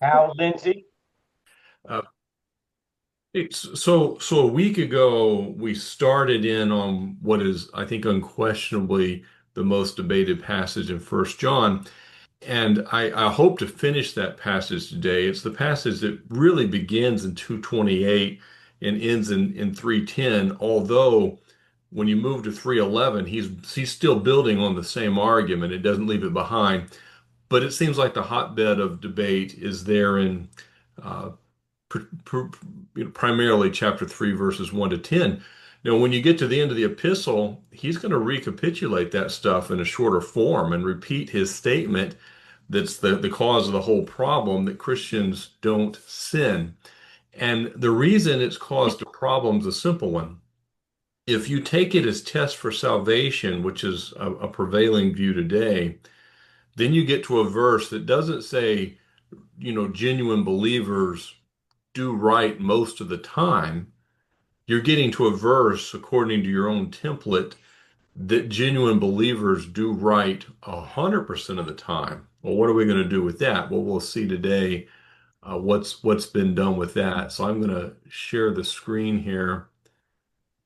Hal Lindsey. Uh, so a week ago, we started in on what is, I think, unquestionably the most debated passage in First John, and I hope to finish that passage today. It's the passage that really begins in 228 and ends in 310. Although when you move to 311, he's still building on the same argument. It doesn't leave it behind, but it seems like the hotbed of debate is there in uh, pr pr primarily chapter 3, verses 1 to 10. Now, when you get to the end of the epistle, he's going to recapitulate that stuff in a shorter form and repeat his statement that's the cause of the whole problem that Christians don't sin. And the reason it's caused a problem is a simple one. If you take it as test for salvation, which is a prevailing view today, then you get to a verse that doesn't say, genuine believers do right most of the time. You're getting to a verse, according to your own template, that genuine believers do right 100% of the time. Well, what are we going to do with that? Well, we'll see today what's been done with that. So I'm going to share the screen here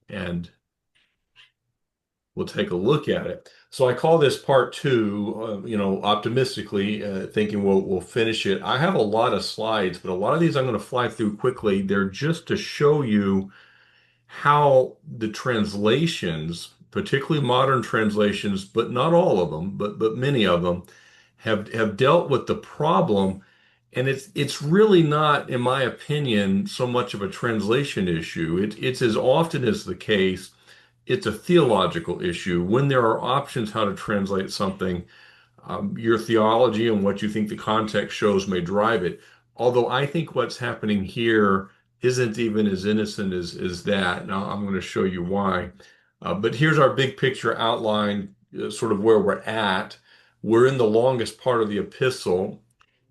and we'll take a look at it. So I call this part two, optimistically, thinking we'll finish it. I have a lot of slides, but a lot of these I'm going to fly through quickly. They're just to show you how the translations, particularly modern translations, but not all of them, but many of them, have dealt with the problem. And it's really not, in my opinion, so much of a translation issue. It's as often as the case, it's a theological issue. When there are options how to translate something, your theology and what you think the context shows may drive it. Although I think what's happening here isn't even as innocent as that. Now I'm going to show you why. But here's our big picture outline, sort of where we're at. We're in the longest part of the epistle.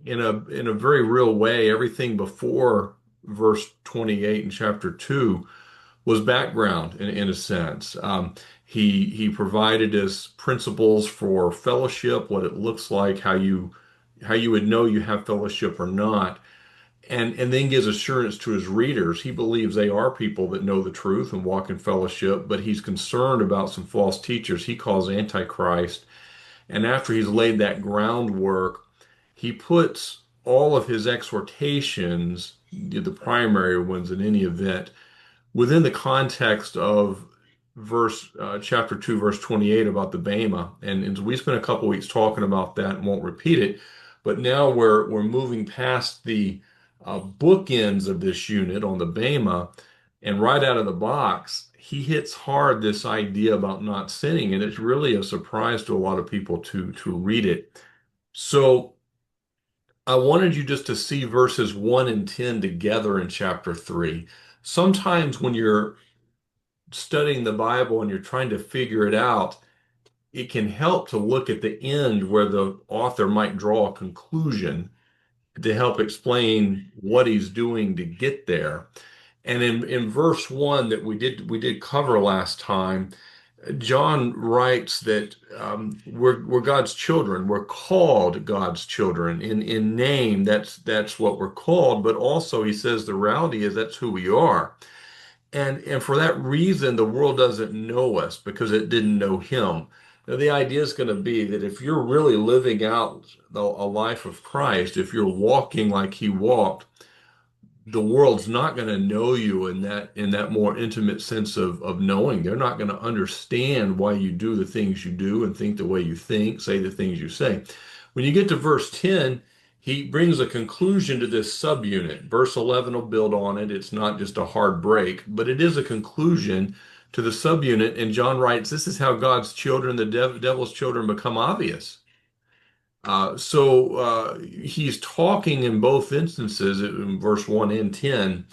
In a very real way, everything before verse 28 in chapter 2 was background in a sense. He provided us principles for fellowship, what it looks like, how you would know you have fellowship or not, and then gives assurance to his readers. He believes they are people that know the truth and walk in fellowship, but he's concerned about some false teachers he calls antichrist. And after he's laid that groundwork, he puts all of his exhortations, the primary ones in any event, within the context of chapter 2 verse 28 about the Bema, and we spent a couple weeks talking about that and won't repeat it, but now we're moving past the bookends of this unit on the Bema, and right out of the box he hits hard this idea about not sinning, and it's really a surprise to a lot of people to read it. So I wanted you just to see verses 1 and 10 together in chapter 3. Sometimes when you're studying the Bible and you're trying to figure it out, it can help to look at the end where the author might draw a conclusion to help explain what he's doing to get there. And in verse 1 that we did cover last time, John writes that we're God's children. We're called God's children in name. That's what we're called. But also, he says the reality is that's who we are. And for that reason, the world doesn't know us because it didn't know him. Now, the idea is going to be that if you're really living out a life of Christ, if you're walking like he walked, the world's not going to know you in that more intimate sense of knowing. They're not going to understand why you do the things you do and think the way you think, say the things you say. When you get to verse 10, he brings a conclusion to this subunit. Verse 11 will build on it. It's not just a hard break, but it is a conclusion to the subunit. And John writes, this is how God's children, the devil's children, become obvious. He's talking in both instances, in verse 1 and 10,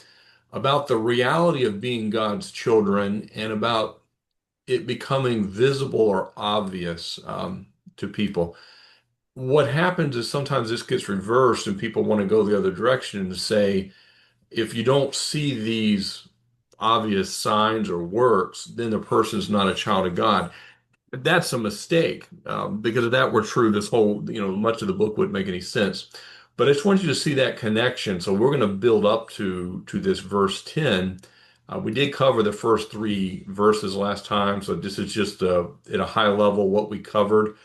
about the reality of being God's children and about it becoming visible or obvious to people. What happens is sometimes this gets reversed and people want to go the other direction and say, if you don't see these obvious signs or works, then the person's not a child of God. That's a mistake. Because if that were true, this whole, much of the book wouldn't make any sense. But I just want you to see that connection. So we're going to build up to this verse 10. We did cover the first three verses last time, so this is just at a high level what we covered.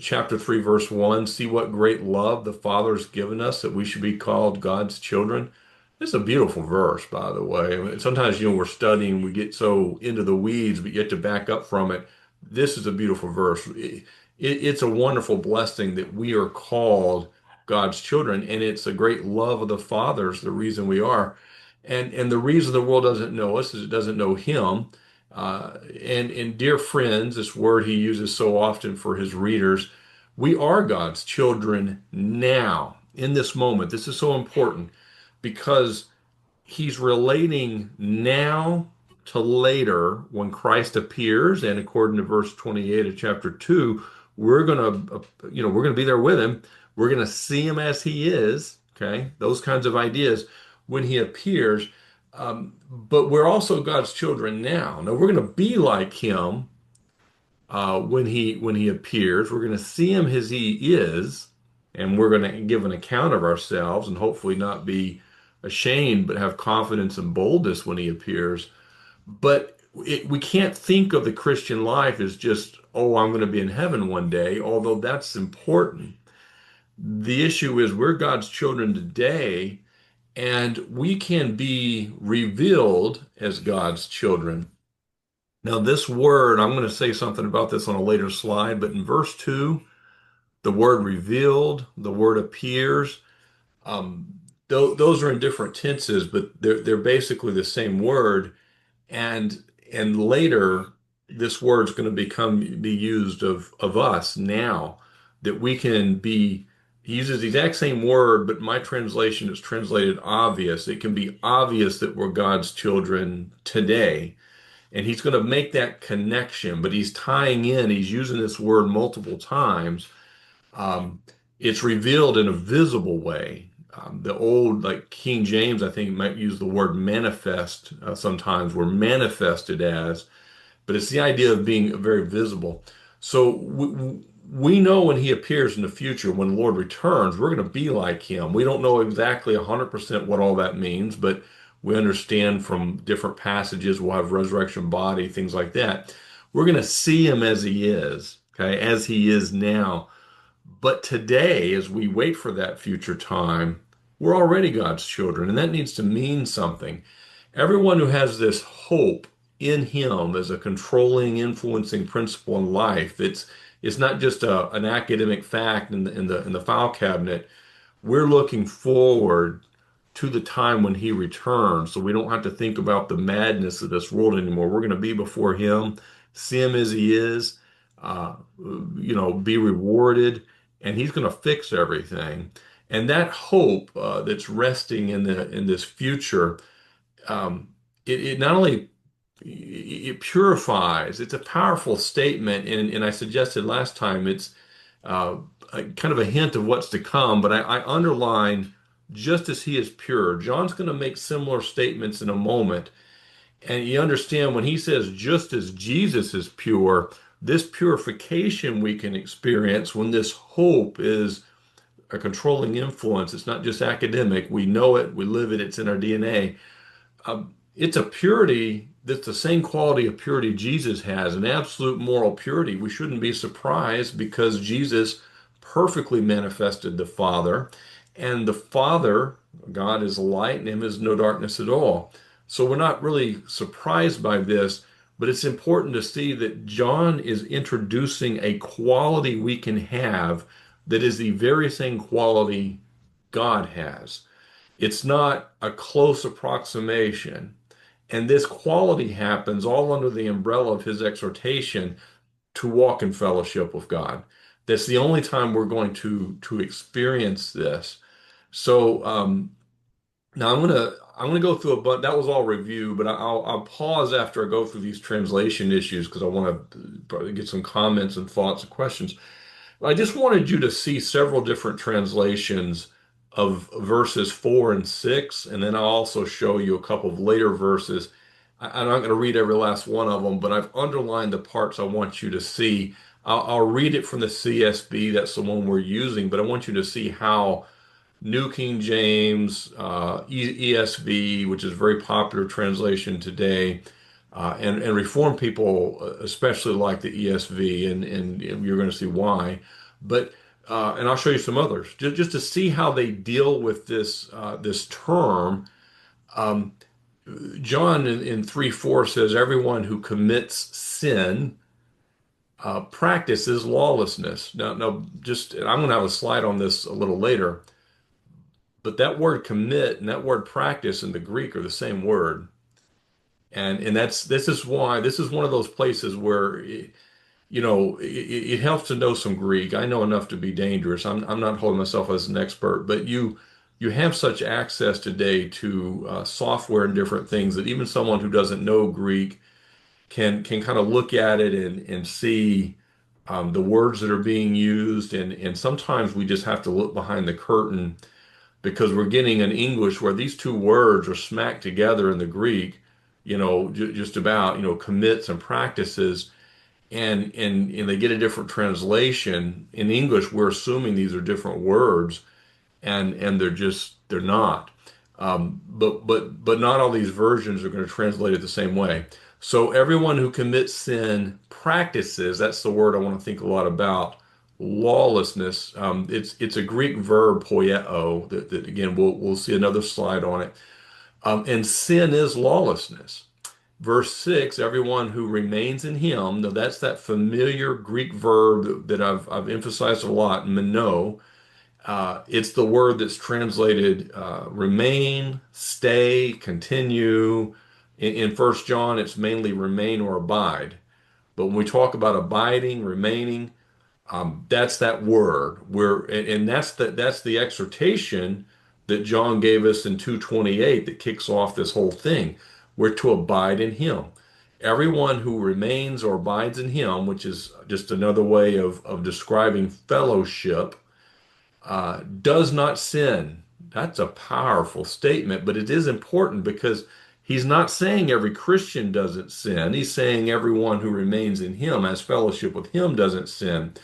Chapter 3, verse 1, see what great love the Father has given us that we should be called God's children. It's a beautiful verse, by the way. I mean, sometimes, we're studying, we get so into the weeds, but yet to back up from it, this is a beautiful verse. It's a wonderful blessing that we are called God's children, and it's a great love of the Father is the reason we are. And the reason the world doesn't know us is it doesn't know Him. And dear friends, this word he uses so often for his readers, we are God's children now, in this moment. This is so important because he's relating now to later when Christ appears, and according to verse 28 of chapter 2, we're gonna be there with him. We're gonna see him as he is, okay? Those kinds of ideas when he appears. But we're also God's children now. Now we're going to be like him when he appears. We're going to see him as he is, and we're going to give an account of ourselves, and hopefully not be ashamed, but have confidence and boldness when he appears. But we can't think of the Christian life as just, oh, I'm going to be in heaven one day, although that's important. The issue is we're God's children today, and we can be revealed as God's children. Now, this word, I'm going to say something about this on a later slide, but in verse 2, the word revealed, the word appears, those are in different tenses, but they're basically the same word. And later, this word's going to be used of us now, that we can be. He uses the exact same word, but my translation is translated obvious. It can be obvious that we're God's children today. And he's going to make that connection, but he's tying in, he's using this word multiple times. Um, it's revealed in a visible way. The old, like King James, I think, might use the word manifest sometimes. We're manifested as, but it's the idea of being very visible. So we know when he appears in the future, when the Lord returns, we're going to be like him. We don't know exactly 100% what all that means, but we understand from different passages. We'll have resurrection body, things like that. We're going to see him as he is, okay, as he is now. But today, as we wait for that future time, we're already God's children, and that needs to mean something. Everyone who has this hope in him as a controlling, influencing principle in life, it's not just an academic fact in the file cabinet. We're looking forward to the time when he returns, so we don't have to think about the madness of this world anymore. We're going to be before him, see him as he is, be rewarded, and he's going to fix everything. And that hope that's resting in this future, it not only it purifies. It's a powerful statement, and I suggested last time it's kind of a hint of what's to come. But I underline just as he is pure. John's going to make similar statements in a moment, and you understand when he says just as Jesus is pure, this purification we can experience when this hope is a controlling influence. It's not just academic. We know it, we live it, it's in our DNA. It's a purity that's the same quality of purity Jesus has, an absolute moral purity. We shouldn't be surprised because Jesus perfectly manifested the Father, and the Father, God is light, and in him is no darkness at all. So we're not really surprised by this, but it's important to see that John is introducing a quality we can have that is the very same quality God has. It's not a close approximation. And this quality happens all under the umbrella of his exhortation to walk in fellowship with God. That's the only time we're going to experience this. So now I'm gonna go through a bunch. That was all review, but I'll pause after I go through these translation issues because I want to probably get some comments and thoughts and questions. I just wanted you to see several different translations of verses 4 and 6, and then I'll also show you a couple of later verses. I'm not going to read every last one of them, but I've underlined the parts I want you to see. I'll read it from the CSB, that's the one we're using, but I want you to see how New King James, ESV, which is a very popular translation today, and Reformed people especially like the ESV, and you're going to see why. But and I'll show you some others just to see how they deal with this term. Um, John in 3:4 says, "Everyone who commits sin practices lawlessness." Now, just I'm going to have a slide on this a little later. But that word commit and that word practice in the Greek are the same word. And that's this is why this is one of those places where it helps to know some Greek. I know enough to be dangerous. I'm not holding myself as an expert, but you have such access today to software and different things that even someone who doesn't know Greek can kind of look at it and see the words that are being used, and sometimes we just have to look behind the curtain because we're getting an English where these two words are smacked together in the Greek, just about, commits and practices, and they get a different translation. In English, we're assuming these are different words, and they're not. But not all these versions are going to translate it the same way. So everyone who commits sin practices, that's the word I want to think a lot about, lawlessness. It's a Greek verb poieo that again we'll see another slide on it. And sin is lawlessness. Verse 6, everyone who remains in him, now that's that familiar Greek verb that I've emphasized a lot, meno. It's the word that's translated remain, stay, continue. In 1 John, it's mainly remain or abide. But when we talk about abiding, remaining, that's that word. And that's the exhortation that John gave us in 2:28 that kicks off this whole thing. We're to abide in him. Everyone who remains or abides in him, which is just another way of describing fellowship, does not sin. That's a powerful statement, but it is important because he's not saying every Christian doesn't sin. He's saying everyone who remains in him, has fellowship with him, doesn't sin.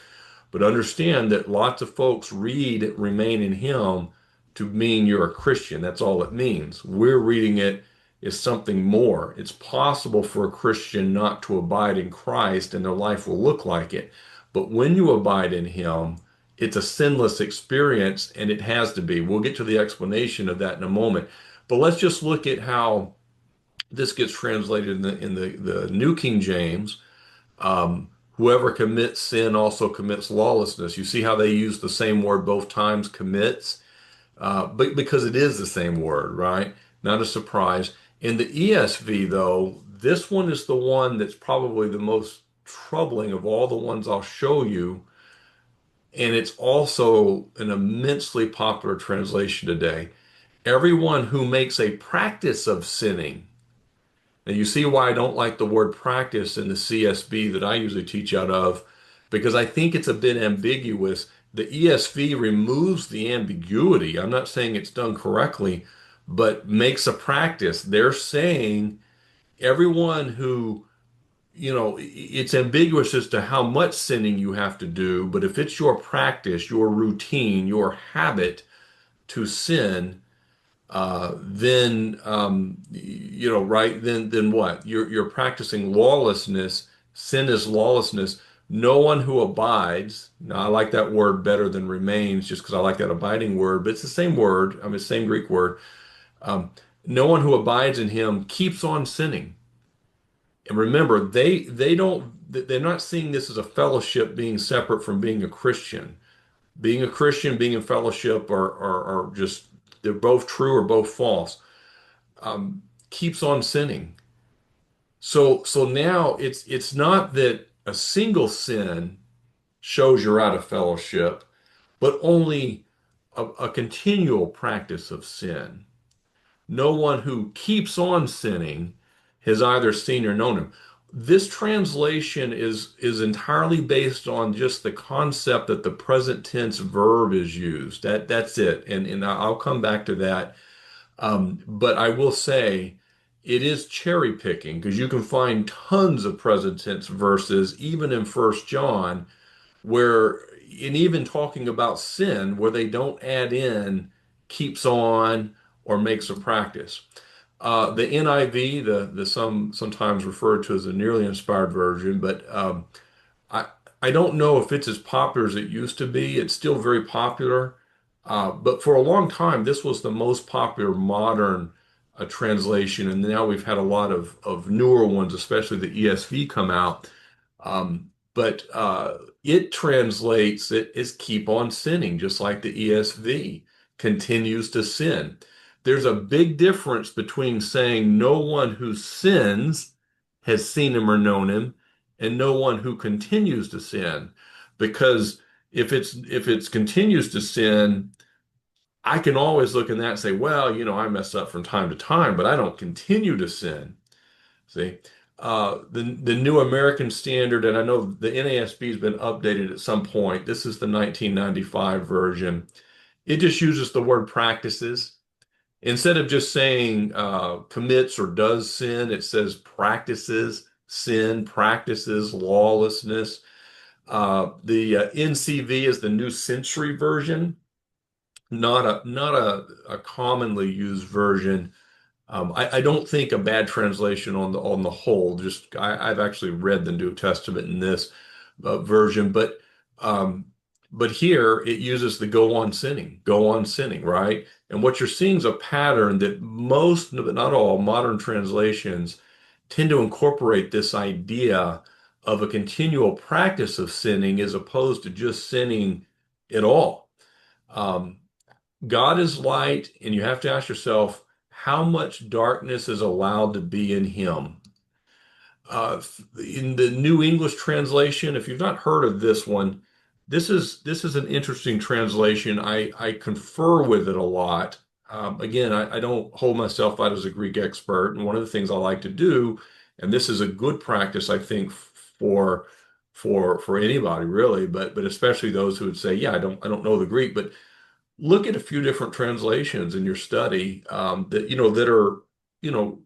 But understand that lots of folks read remain in him to mean you're a Christian. That's all it means. We're reading it as something more. It's possible for a Christian not to abide in Christ and their life will look like it. But when you abide in him, it's a sinless experience and it has to be. We'll get to the explanation of that in a moment. But let's just look at how this gets translated in the New King James. Whoever commits sin also commits lawlessness. You see how they use the same word both times, commits, but because it is the same word, right? Not a surprise. In the ESV, though, this one is the one that's probably the most troubling of all the ones I'll show you. And it's also an immensely popular translation today. Everyone who makes a practice of sinning. Now, you see why I don't like the word practice in the CSB that I usually teach out of, because I think it's a bit ambiguous. The ESV removes the ambiguity. I'm not saying it's done correctly, but makes a practice. They're saying everyone who, it's ambiguous as to how much sinning you have to do, but if it's your practice, your routine, your habit to sin, then right, then what? You're practicing lawlessness. Sin is lawlessness. No one who abides. Now, I like that word better than remains, just because I like that abiding word, but it's the same word. I mean, same Greek word. Um, no one who abides in him keeps on sinning. And remember, they don't. They're not seeing this as a fellowship being separate from being a Christian. Being a Christian, being in fellowship are just, they're both true or both false. Keeps on sinning. So now it's not that a single sin shows you're out of fellowship, but only a continual practice of sin. No one who keeps on sinning has either seen or known him. This translation is entirely based on just the concept that the present tense verb is used. That's it. And I'll come back to that. But I will say it is cherry picking because you can find tons of present tense verses, even in First John, where in even talking about sin, where they don't add in keeps on, or makes a practice. The NIV, the sometimes referred to as the nearly inspired version, but I I don't know if it's as popular as it used to be. It's still very popular, but for a long time, this was the most popular modern translation, and now we've had a lot of newer ones, especially the ESV, come out. But it translates it as keep on sinning, just like the ESV continues to sin. There's a big difference between saying no one who sins has seen him or known him, and no one who continues to sin. Because if it's continues to sin, I can always look in that and say, well, I mess up from time to time, but I don't continue to sin. See, the New American Standard, and I know the NASB has been updated at some point. This is the 1995 version. It just uses the word practices. Instead of just saying commits or does sin, it says practices sin, practices lawlessness. The NCV is the New Century Version, not a commonly used version. I don't think a bad translation on the whole. Just I've actually read the New Testament in this version, um, but here it uses the go on sinning, right? And what you're seeing is a pattern that most, but not all, modern translations tend to incorporate this idea of a continual practice of sinning as opposed to just sinning at all. Um, God is light, and you have to ask yourself, how much darkness is allowed to be in him? In the New English translation, if you've not heard of this one, this is an interesting translation. I confer with it a lot. Again, I don't hold myself out as a Greek expert, and one of the things I like to do, and this is a good practice, I think, for anybody really, but especially those who would say, yeah, I don't know the Greek, but look at a few different translations in your study that are you know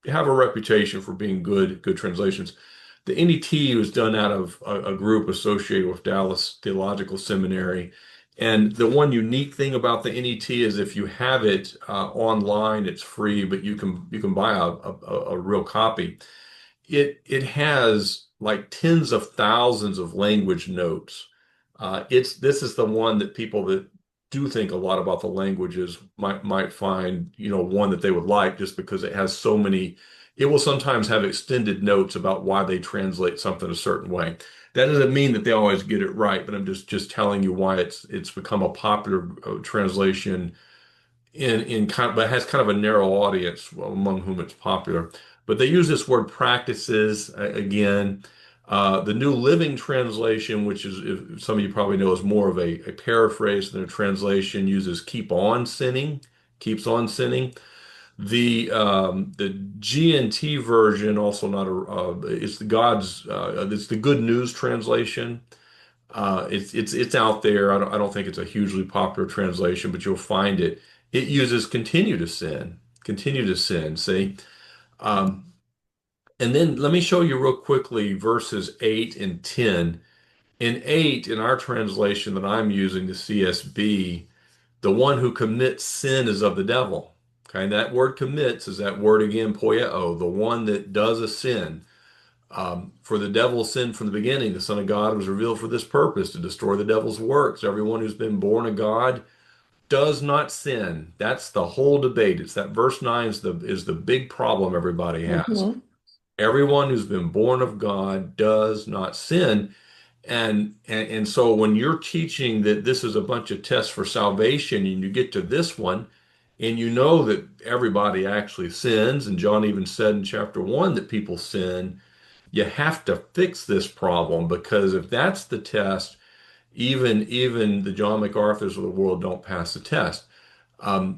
have a reputation for being good translations. The NET was done out of a group associated with Dallas Theological Seminary. And the one unique thing about the NET is if you have it online, it's free, but you can buy a real copy. It has like tens of thousands of language notes. This is the one that people that do think a lot about the languages might find, one that they would like just because it has so many. It will sometimes have extended notes about why they translate something a certain way. That doesn't mean that they always get it right, but I'm just telling you why it's become a popular translation in kind of, but has kind of a narrow audience among whom it's popular. But they use this word practices again. The New Living Translation, which is, if some of you probably know, is more of a paraphrase than a translation, uses keep on sinning, keeps on sinning. The GNT version, also not it's the Good News Translation. It's out there. I don't think it's a hugely popular translation, but you'll find it. It uses continue to sin. See, um, and then let me show you real quickly verses 8 and 10. In 8, in our translation that I'm using, the CSB, the one who commits sin is of the devil. Okay, and that word commits is that word again, poieo, the one that does a sin. For the devil sinned from the beginning. The Son of God was revealed for this purpose, to destroy the devil's works. Everyone who's been born of God does not sin. That's the whole debate. It's that verse 9 is the big problem everybody has. Hmm. Everyone who's been born of God does not sin. And so when you're teaching that this is a bunch of tests for salvation, and you get to this one, and you know that everybody actually sins, and John even said in chapter 1 that people sin, you have to fix this problem, because if that's the test, even the John MacArthur's of the world don't pass the test.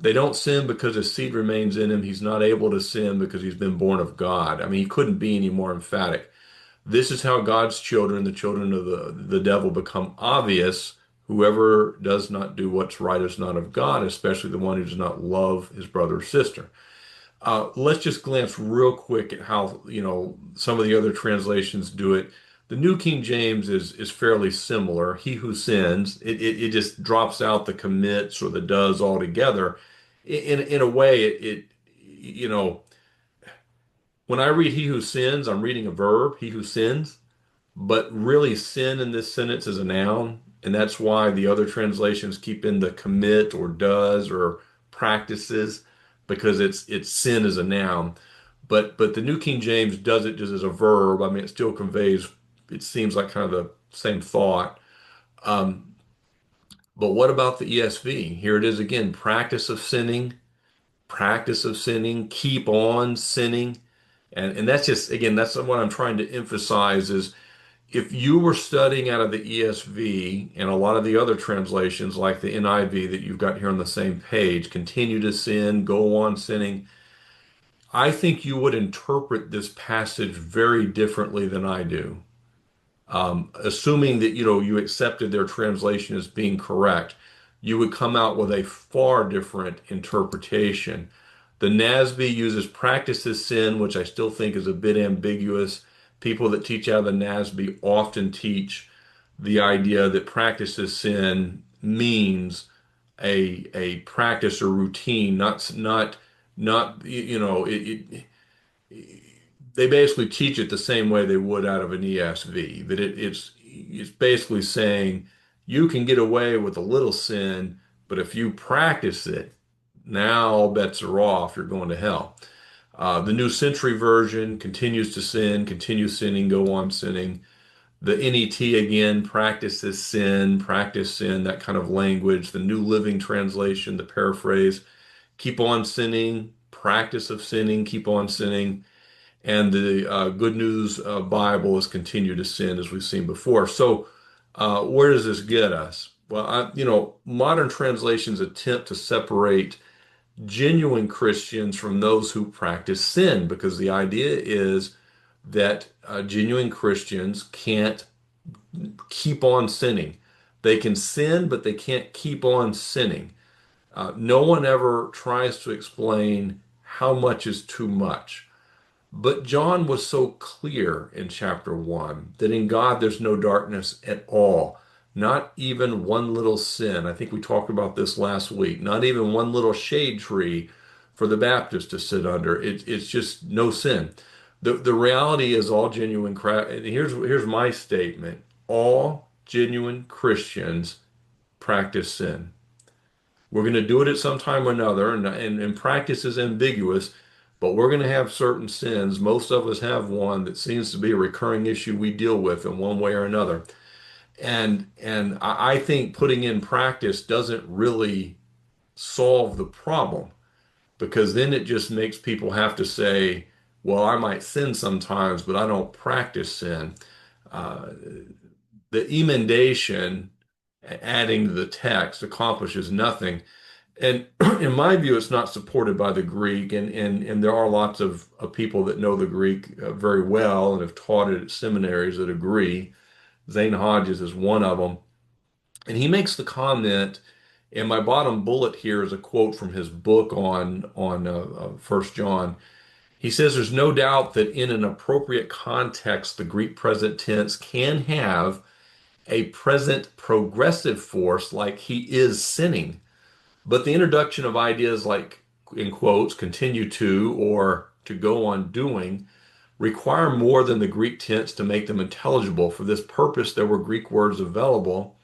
They don't sin because his seed remains in him. He's not able to sin because he's been born of God. I mean, he couldn't be any more emphatic. This is how God's children, the children of the devil, become obvious. Whoever does not do what's right is not of God, especially the one who does not love his brother or sister. Let's just glance real quick at how some of the other translations do it. The New King James is fairly similar. He who sins, it just drops out the commits or the does altogether. In a way, you know, when I read he who sins, I'm reading a verb, he who sins, but really sin in this sentence is a noun, and that's why the other translations keep in the commit or does or practices, because it's sin as a noun. But the New King James does it just as a verb. I mean, it still conveys, it seems like kind of the same thought. Um, but what about the ESV? Here it is again, practice of sinning, keep on sinning. And that's just, again, that's what I'm trying to emphasize is if you were studying out of the ESV and a lot of the other translations like the NIV that you've got here on the same page, continue to sin, go on sinning, I think you would interpret this passage very differently than I do. Assuming that you accepted their translation as being correct, you would come out with a far different interpretation. The NASB uses practices sin, which I still think is a bit ambiguous. People that teach out of the NASB often teach the idea that practices sin means a practice or routine, not they basically teach it the same way they would out of an ESV, that it's basically saying you can get away with a little sin, but if you practice it, now all bets are off, you're going to hell. The New Century Version continues to sin, continue sinning, go on sinning. The NET again practice sin, that kind of language. The New Living Translation, the paraphrase, keep on sinning, practice of sinning, keep on sinning. And the Good News Bible is continue to sin, as we've seen before. So, where does this get us? Well, modern translations attempt to separate genuine Christians from those who practice sin, because the idea is that genuine Christians can't keep on sinning. They can sin, but they can't keep on sinning. No one ever tries to explain how much is too much. But John was so clear in chapter 1 that in God there's no darkness at all, not even one little sin. I think we talked about this last week, not even one little shade tree for the Baptist to sit under. It's just no sin. The reality is all genuine Christ. Here's my statement. All genuine Christians practice sin. We're going to do it at some time or another, and practice is ambiguous, but we're going to have certain sins. Most of us have one that seems to be a recurring issue we deal with in one way or another. And I think putting in practice doesn't really solve the problem, because then it just makes people have to say, well, I might sin sometimes, but I don't practice sin. Uh, the emendation, adding to the text, accomplishes nothing. And in my view, it's not supported by the Greek, and there are lots of people that know the Greek very well and have taught it at seminaries that agree. Zane Hodges is one of them, and he makes the comment. And my bottom bullet here is a quote from his book on 1 John. He says, "There's no doubt that in an appropriate context, the Greek present tense can have a present progressive force, like he is sinning." But the introduction of ideas like, in quotes, continue to or to go on doing require more than the Greek tense to make them intelligible. For this purpose, there were Greek words available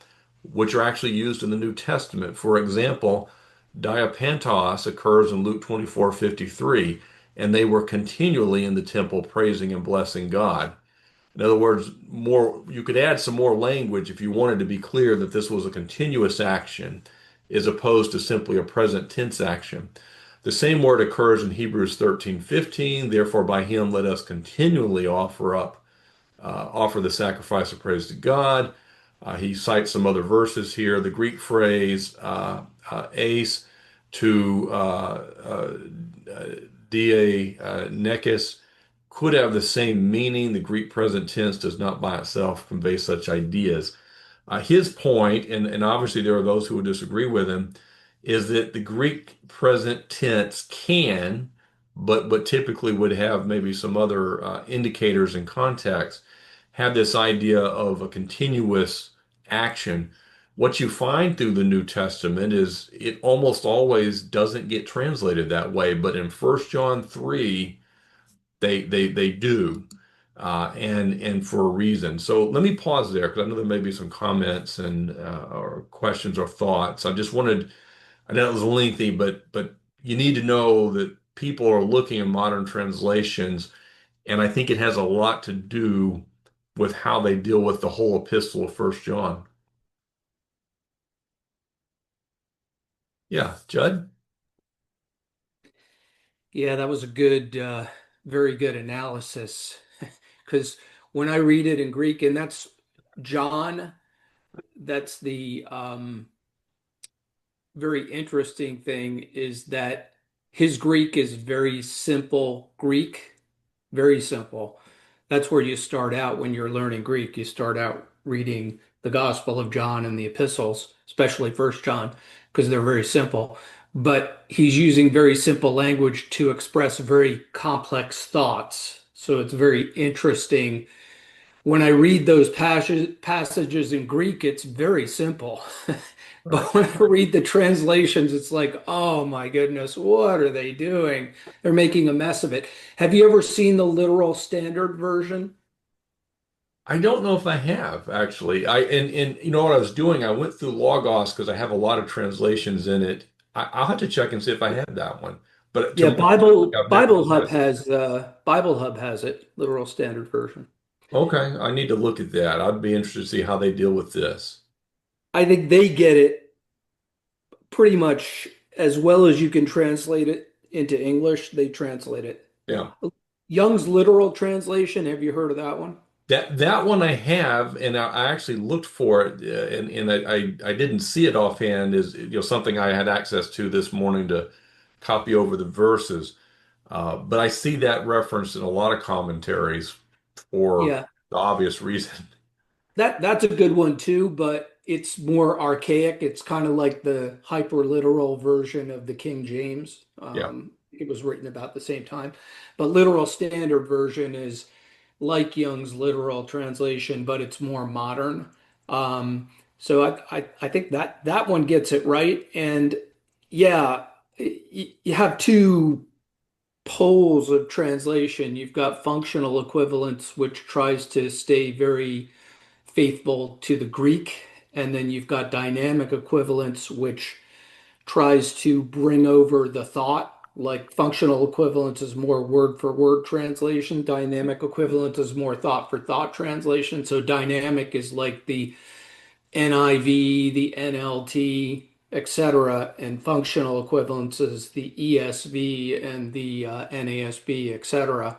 which are actually used in the New Testament. For example, diapantos occurs in Luke 24:53, and they were continually in the temple praising and blessing God. In other words, more you could add some more language if you wanted to be clear that this was a continuous action as opposed to simply a present tense action. The same word occurs in Hebrews 13:15. Therefore, by him let us continually offer the sacrifice of praise to God. He cites some other verses here. The Greek phrase ace to die nekes could have the same meaning. The Greek present tense does not by itself convey such ideas. His point, and obviously there are those who would disagree with him, is that the Greek present tense can, but typically would have maybe some other indicators and context, have this idea of a continuous action. What you find through the New Testament is it almost always doesn't get translated that way, but in First John 3, they do, and for a reason. So let me pause there because I know there may be some comments and or questions or thoughts. I just wanted, I know it was lengthy, but you need to know that people are looking at modern translations, and I think it has a lot to do with how they deal with the whole epistle of First John. Yeah, Judd? Yeah, that was a good, very good analysis. Because when I read it in Greek, and that's John, that's the very interesting thing is that his Greek is very simple Greek, very simple. That's where you start out when you're learning Greek. You start out reading the Gospel of John and the epistles, especially First John, because they're very simple. But he's using very simple language to express very complex thoughts. So it's very interesting. When I read those passages in Greek, it's very simple. Right. But when I read the translations, it's like, oh my goodness, what are they doing? They're making a mess of it. Have you ever seen the literal standard version? I don't know if I have actually. And you know what I was doing? I went through Logos because I have a lot of translations in it. I'll have to check and see if I have that one. But to Yeah, my knowledge, I've never had it. Bible Hub has it, literal standard version. Okay, I need to look at that. I'd be interested to see how they deal with this. I think they get it pretty much as well as you can translate it into English, they translate it. Yeah. Young's literal translation, have you heard of that one? That one I have, and I actually looked for it, and I didn't see it offhand. Is something I had access to this morning to copy over the verses, but I see that referenced in a lot of commentaries for Yeah, the obvious reason. that's a good one too, but it's more archaic. It's kind of like the hyper literal version of the King James. Yeah. It was written about the same time, but literal standard version is like Young's literal translation, but it's more modern. So I think that one gets it right. And yeah, you have two poles of translation. You've got functional equivalence, which tries to stay very faithful to the Greek, and then you've got dynamic equivalence, which tries to bring over the thought. Like functional equivalence is more word for word translation. Dynamic equivalence is more thought for thought translation. So dynamic is like the NIV, the NLT, etc., and functional equivalence is the ESV and the NASB, etc.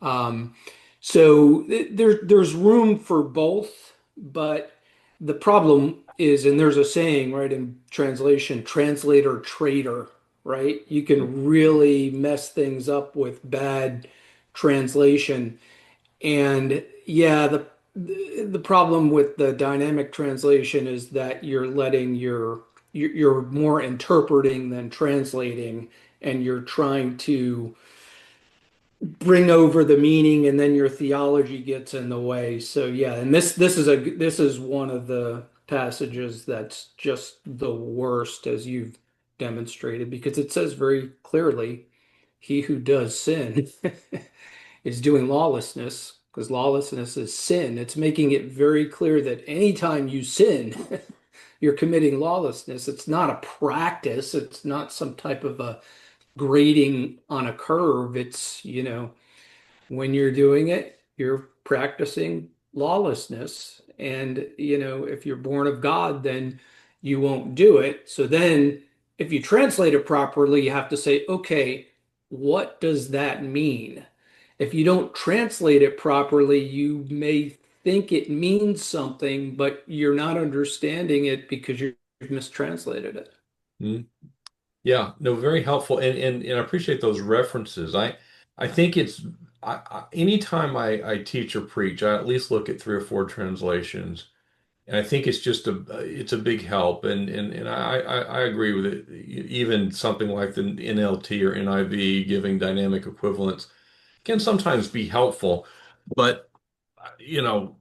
Um, so there's room for both, but the problem is, and there's a saying, right, in translation, translator traitor, right? You can really mess things up with bad translation. And yeah, the problem with the dynamic translation is that you're letting you're more interpreting than translating, and you're trying to bring over the meaning, and then your theology gets in the way. So yeah, and this is one of the passages that's just the worst, as you've demonstrated, because it says very clearly, he who does sin is doing lawlessness, because lawlessness is sin. It's making it very clear that anytime you sin, you're committing lawlessness. It's not a practice. It's not some type of a grading on a curve. It's, when you're doing it, you're practicing lawlessness. And, if you're born of God, then you won't do it. So then, if you translate it properly, you have to say, okay, what does that mean? If you don't translate it properly, you may think it means something, but you're not understanding it because you've mistranslated it. Mhm. Yeah, no, very helpful, and I appreciate those references. I think it's anytime I teach or preach, I at least look at three or four translations, and I think it's a big help, and I agree with it. Even something like the NLT or NIV giving dynamic equivalence can sometimes be helpful, but you know,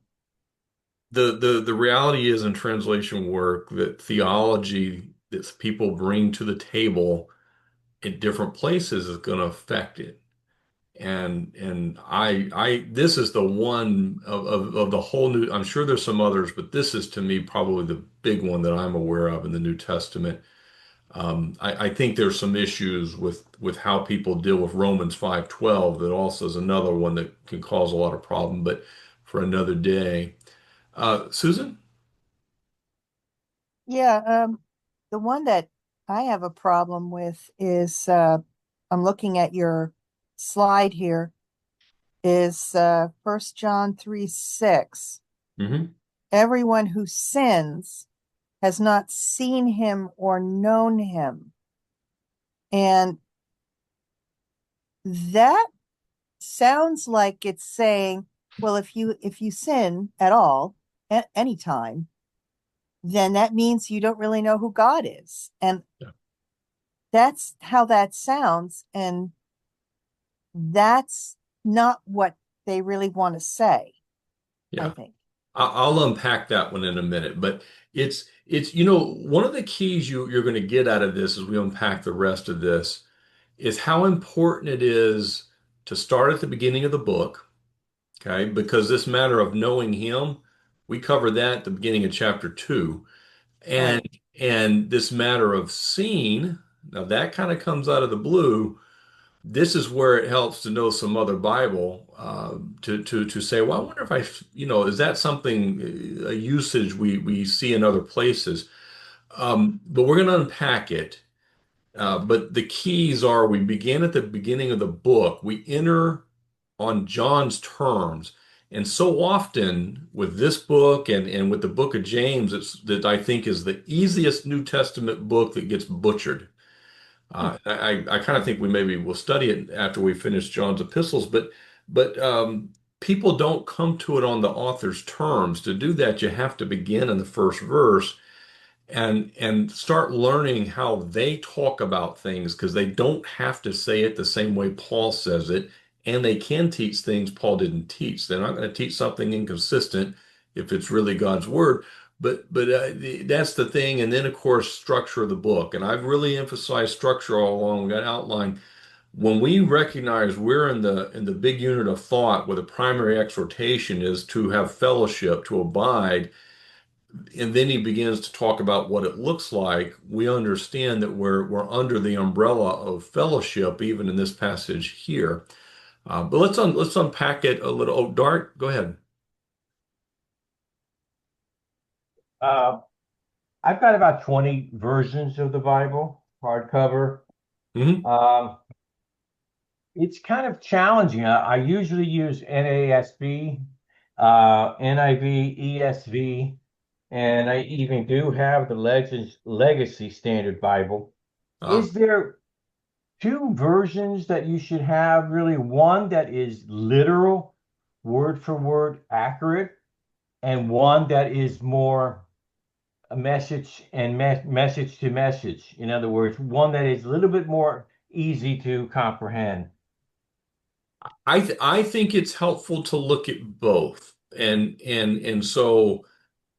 the reality is in translation work that theology that people bring to the table in different places is going to affect it. And I this is the one of the whole new, I'm sure there's some others, but this is to me probably the big one that I'm aware of in the New Testament. I think there's some issues with how people deal with Romans 5:12 that also is another one that can cause a lot of problem, but for another day. Susan? Yeah, the one that I have a problem with is I'm looking at your slide here is 1 John 3:6. Hmm. Everyone who sins has not seen him or known him. And that sounds like it's saying, well, if you sin at all at any time, then that means you don't really know who God is. And Yeah. that's how that sounds. And that's not what they really want to say, I Yeah. think. I'll unpack that one in a minute, but it's one of the keys you're going to get out of this as we unpack the rest of this is how important it is to start at the beginning of the book, okay? Because this matter of knowing him, we covered that at the beginning of chapter 2. And Right. and this matter of seeing, now that kind of comes out of the blue. This is where it helps to know some other Bible to say, well, I wonder if is that something a usage we see in other places? But we're going to unpack it. But the keys are we begin at the beginning of the book. We enter on John's terms. And so often with this book and with the book of James, it's that I think is the easiest New Testament book that gets butchered. I kind of think we maybe will study it after we finish John's epistles, but people don't come to it on the author's terms. To do that, you have to begin in the first verse and start learning how they talk about things because they don't have to say it the same way Paul says it, and they can teach things Paul didn't teach. They're not going to teach something inconsistent if it's really God's word. But that's the thing. And then, of course, structure of the book. And I've really emphasized structure all along. We got outline. When we recognize we're in the big unit of thought where the primary exhortation is to have fellowship, to abide, and then he begins to talk about what it looks like, we understand that we're under the umbrella of fellowship, even in this passage here. But let's unpack it a little. Oh, Dart, go ahead. Uh, I've got about 20 versions of the Bible, hardcover. Hmm. Um, it's kind of challenging. I usually use NASB, NIV, ESV, and I even do have the Legacy Standard Bible. Ah, Is there two versions that you should have, really? One that is literal, word for word accurate, and one that is more a message and message to message. In other words, one that is a little bit more easy to comprehend. I think it's helpful to look at both, and so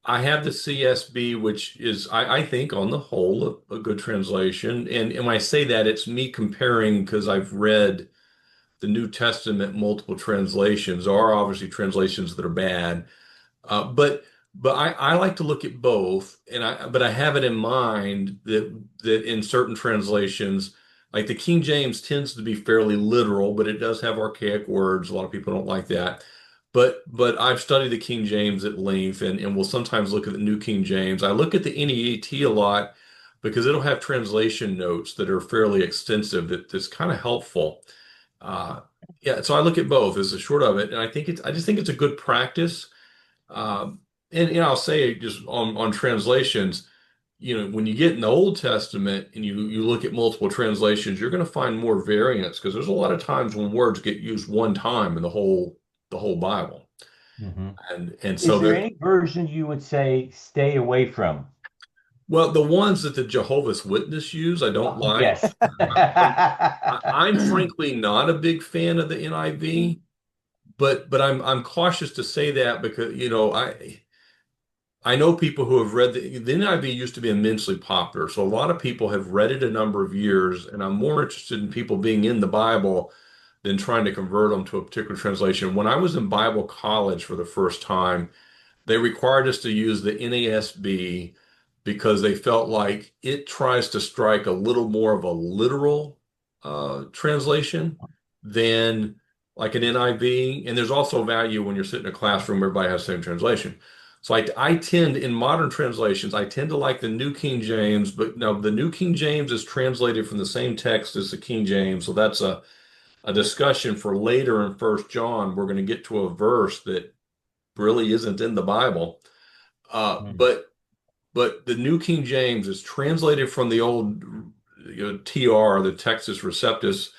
I have the CSB, which is I think on the whole a good translation. And when I say that, it's me comparing because I've read the New Testament multiple translations. There are obviously translations that are bad, but I like to look at both, but I have it in mind that in certain translations, like the King James tends to be fairly literal, but it does have archaic words. A lot of people don't like that. But I've studied the King James at length and will sometimes look at the New King James. I look at the NEAT a lot because it'll have translation notes that are fairly extensive that's kind of helpful. Uh, yeah, so I look at both as the short of it, and I just think it's a good practice. Um, and I'll say just on translations, when you get in the Old Testament and you look at multiple translations, you're going to find more variance because there's a lot of times when words get used one time in the whole Bible. Mhm. And so Is there there, any version you would say stay away from? well, the ones that the Jehovah's Witness use, I don't like. Yes. I'm frankly not a big fan of the NIV. but I'm cautious to say that because I know people who have read the NIV used to be immensely popular, so a lot of people have read it a number of years, and I'm more interested in people being in the Bible than trying to convert them to a particular translation. When I was in Bible college for the first time, they required us to use the NASB because they felt like it tries to strike a little more of a literal translation than like an NIV. And there's also value when you're sitting in a classroom, everybody has the same translation. So I tend, in modern translations, I tend to like the New King James, but now the New King James is translated from the same text as the King James. So that's a discussion for later in First John. We're going to get to a verse that really isn't in the Bible. Uh, Hmm. but but the New King James is translated from the old TR, the Textus Receptus, Mhm.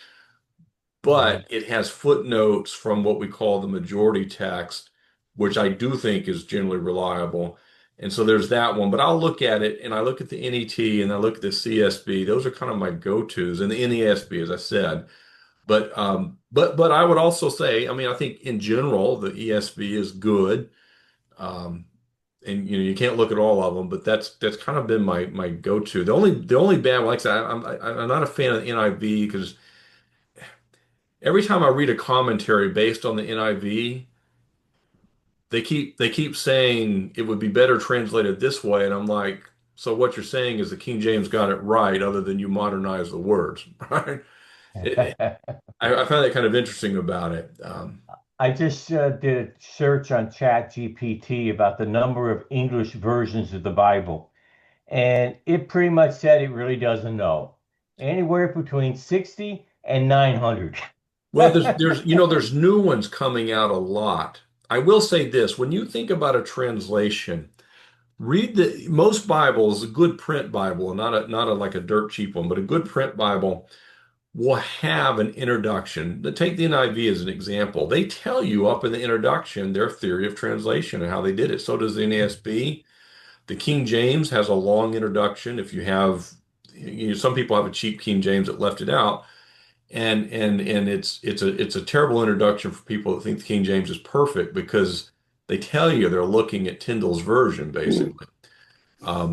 but it has footnotes from what we call the majority text, which I do think is generally reliable. And so there's that one. But I'll look at it and I look at the NET and I look at the CSB. Those are kind of my go-tos, and the NASB, as I said. But I would also say, I mean, I think in general the ESV is good. Um, and you can't look at all of them, but that's kind of been my go-to. The only bad one, like I said, I'm not a fan of the NIV because every time I read a commentary based on the NIV, they keep saying it would be better translated this way, and I'm like, so what you're saying is the King James got it right, other than you modernize the words, right? I find that kind of interesting about it. I just did a search on ChatGPT about the number of English versions of the Bible, and it pretty much said it really doesn't know. Anywhere between 60 and 900. Well, there's new ones coming out a lot. I will say this, when you think about a translation, read the most Bibles, a good print Bible, not a like a dirt cheap one, but a good print Bible will have an introduction. Take the NIV as an example. They tell you up in the introduction their theory of translation and how they did it. So does the NASB. The King James has a long introduction. If you have, some people have a cheap King James that left it out, and it's a terrible introduction for people that think the King James is perfect because they tell you they're looking at Tyndale's version basically.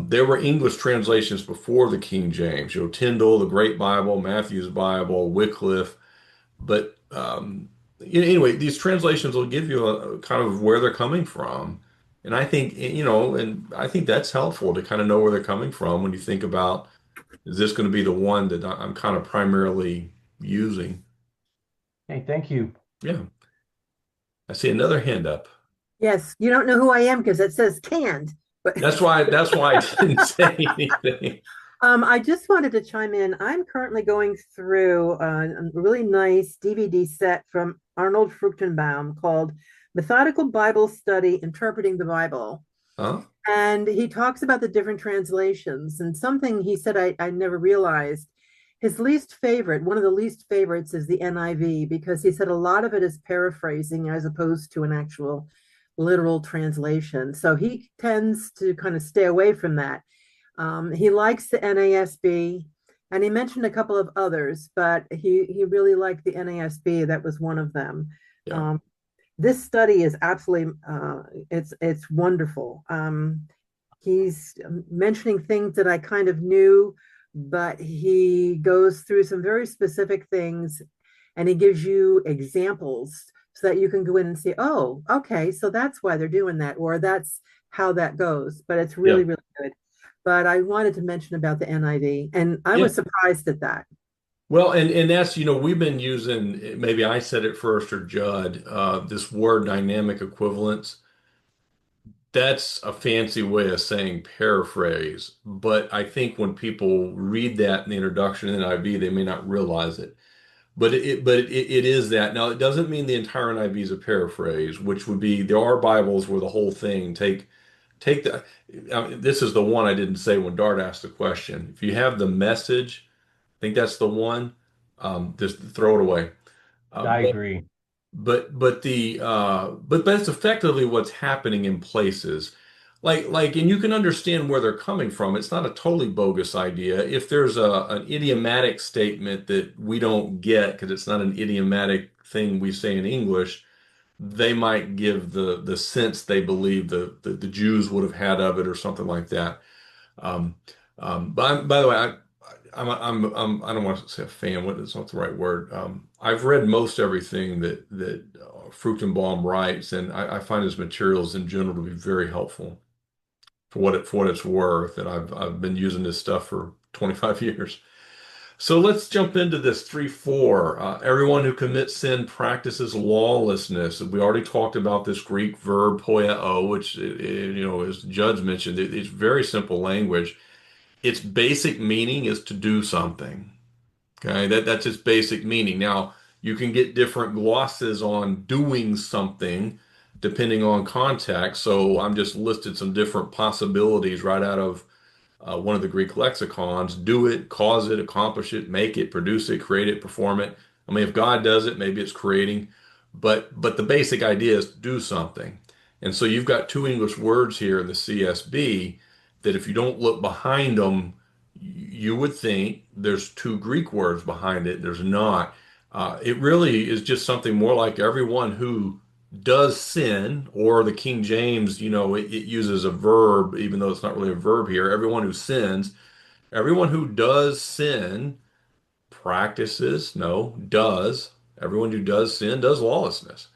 There were English translations before the King James, Tyndale, the Great Bible, Matthew's Bible, Wycliffe. But anyway, these translations will give you a kind of where they're coming from. And I think, and I think that's helpful to kind of know where they're coming from when you think about, is this going to be the one that I'm kind of primarily using? Hey, thank you. Yeah. I see another hand up. Yes, you don't know who I am because it says canned. But That's why I didn't say anything. I just wanted to chime in. I'm currently going through a really nice DVD set from Arnold Fruchtenbaum called Methodical Bible Study Interpreting the Bible. Huh? And he talks about the different translations. And something he said I never realized, his least favorite, one of the least favorites, is the NIV, because he said a lot of it is paraphrasing as opposed to an actual literal translation. So he tends to kind of stay away from that. He likes the NASB, and he mentioned a couple of others, but he really liked the NASB. That was one of them. Yeah. This study is absolutely it's wonderful. He's mentioning things that I kind of knew, but he goes through some very specific things, and he gives you examples so that you can go in and say, oh, okay, so that's why they're doing that, or that's how that goes. But it's really, Yeah. really good. But I wanted to mention about the NIV, and I Yeah. was surprised at that. Well, and that's, we've been using, maybe I said it first or Judd, this word dynamic equivalence. That's a fancy way of saying paraphrase, but I think when people read that in the introduction in NIV, they may not realize it. But it is that. Now, it doesn't mean the entire NIV is a paraphrase, which would be, there are Bibles where the whole thing take the. This is the one I didn't say when Dart asked the question. If you have the Message, I think that's the one. Just throw it away. Uh, I but agree. but that's effectively what's happening in places. And you can understand where they're coming from. It's not a totally bogus idea. If there's an idiomatic statement that we don't get because it's not an idiomatic thing we say in English, they might give the sense they believe the Jews would have had of it or something like that. Um, by the way, I don't want to say a fan. What is not the right word? I've read most everything that Fruchtenbaum writes, and I find his materials in general to be very helpful for what it's worth. And I've been using this stuff for 25 years. So let's jump into this 3:4. Everyone who commits sin practices lawlessness. We already talked about this Greek verb poieo, which, as Judd mentioned, it's very simple language. Its basic meaning is to do something. Okay, that's its basic meaning. Now, you can get different glosses on doing something depending on context. So I'm just listed some different possibilities right out of one of the Greek lexicons. Do it, cause it, accomplish it, make it, produce it, create it, perform it. I mean, if God does it, maybe it's creating, but the basic idea is to do something. And so you've got two English words here in the CSB that if you don't look behind them, you would think there's two Greek words behind it. There's not. It really is just something more like everyone who does sin, or the King James, it uses a verb, even though it's not really a verb here. Everyone who sins, everyone who does sin practices, no, does. Everyone who does sin does lawlessness.